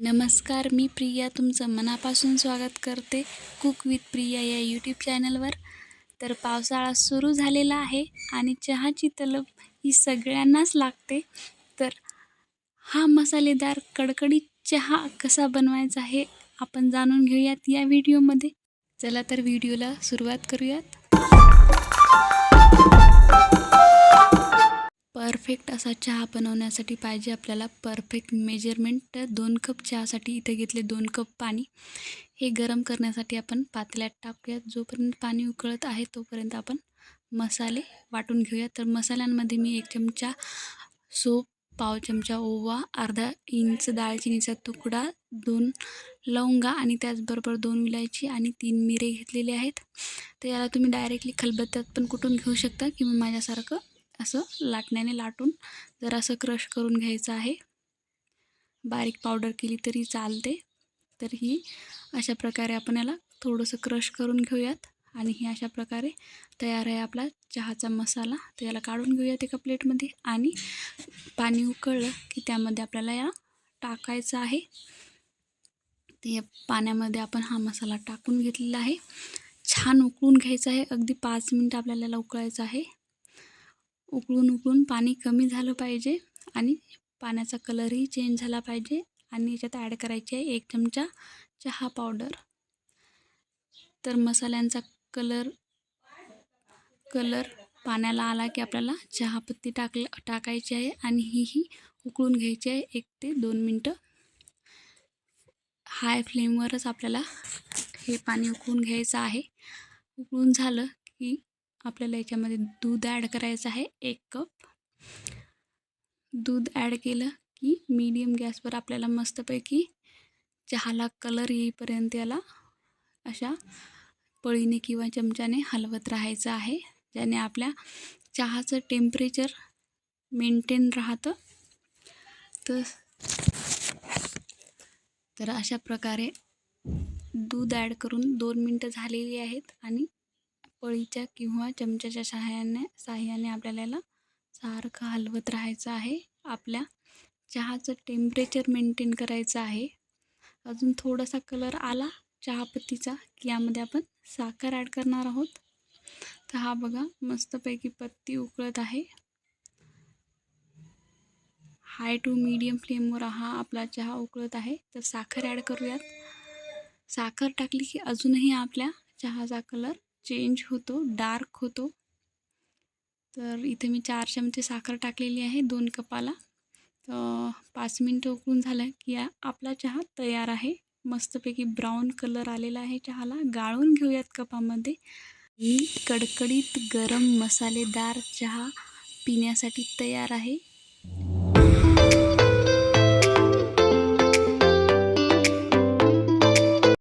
नमस्कार, मी प्रिया तुमचं मनापासून स्वागत करते कुक विथ प्रिया या यूट्यूब चॅनलवर. तर पावसाळा सुरू झालेला आहे आणि चहाची तलब ही सगळ्यांनाच लागते. तर हा मसालेदार कडकडीत चहा कसा बनवायचा हे आपण जाणून घेऊयात या व्हिडिओमध्ये. चला तर व्हिडिओला सुरुवात करूयात. परफेक्ट असा चहा बनवण्यासाठी पाहिजे आपल्याला परफेक्ट मेजरमेंट. 2 कप चहासाठी इथे घेतले 2 कप पाणी. हे गरम करण्यासाठी आपण पातेल्यात टाकूयात. जोपर्यंत पाणी उकळत आहे तोपर्यंत आपण मसाले वाटून घेऊया. तर मसाल्यांमध्ये मी 1 चमचा सोप, पाव चमचा ओवा, अर्धा इंच दालचिनीचा तुकडा, 2 लवंगा आणि त्याचबरोबर 2 विलायची आणि 3 मिरे घेतलेले आहेत. तर याला तुम्ही डायरेक्टली खलबत्त्यात पण कुटून घेऊ शकता किंवा माझ्यासारखं असं लाटण्याने लाटून जर असं क्रश करून घ्यायचं आहे. बारीक पावडर केली तरी चालते. तर ही अशा प्रकारे आपण याला थोडंसं क्रश करून घेऊयात आणि ही अशा प्रकारे तयार आहे आपला चहाचा मसाला. तर याला काढून घेऊयात एका प्लेटमध्ये आणि पाणी उकळलं की त्यामध्ये आपल्याला या टाकायचं आहे. तर या पाण्यामध्ये आपण हा मसाला टाकून घेतलेला आहे. छान उकळून घ्यायचं आहे. अगदी 5 मिनिटं आपल्याला याला उकळायचं आहे. उकळून पाणी कमी झालं पाहिजे आणि पाण्याचा कलरही चेंज झाला पाहिजे. आणि याच्यात ॲड करायची आहे 1 चमचा चहा पावडर. तर मसाल्यांचा कलर पाण्याला आला की आपल्याला चहापत्ती टाकायची आहे आणि ही उकळून घ्यायची आहे 1 ते 2 मिनटं. हाय फ्लेमवरच आपल्याला हे पाणी उकळून घ्यायचं आहे. उकळून झालं की आपल्याला याच्यामध्ये दूध ॲड करायचं आहे 1 कप. दूध ॲड केलं की मीडियम गॅसवर आपल्याला मस्तपैकी चहाला कलर येईपर्यंत याला अशा पळीने किंवा चमच्याने हलवत राहायचं आहे, ज्याने आपल्या चहाचं टेम्परेचर मेंटेन राहतं. तर अशा प्रकारे दूध ॲड करून 2 मिनटं झालेली आहेत आणि पळीच्या किंवा चमच्याच्या साहाय्याने आपल्याला याला सारखं हलवत राहायचं आहे. आपल्या चहाचं टेम्परेचर मेंटेन करायचं आहे. अजून थोडासा कलर आला चहापत्तीचा की यामध्ये आपण साखर ॲड करणार आहोत. तर हा बघा मस्तपैकी पत्ती उकळत आहे. हाय टू मीडियम फ्लेमवर हा आपला चहा उकळत आहे. तर साखर ॲड करूयात. साखर टाकली की अजूनही आपल्या चहाचा कलर चेंज होतो, डार्क होतो. तर इथे मी 4 चमचे साखर टाकलेली आहे 2 कपाला. 5 मिनटं उकळून झालं की आपला चहा तयार आहे. मस्तपैकी ब्राऊन कलर आलेला आहे चहाला. गाळून घेऊयात कपामध्ये. ही कडकडीत गरम मसालेदार चहा पिण्यासाठी तयार आहे.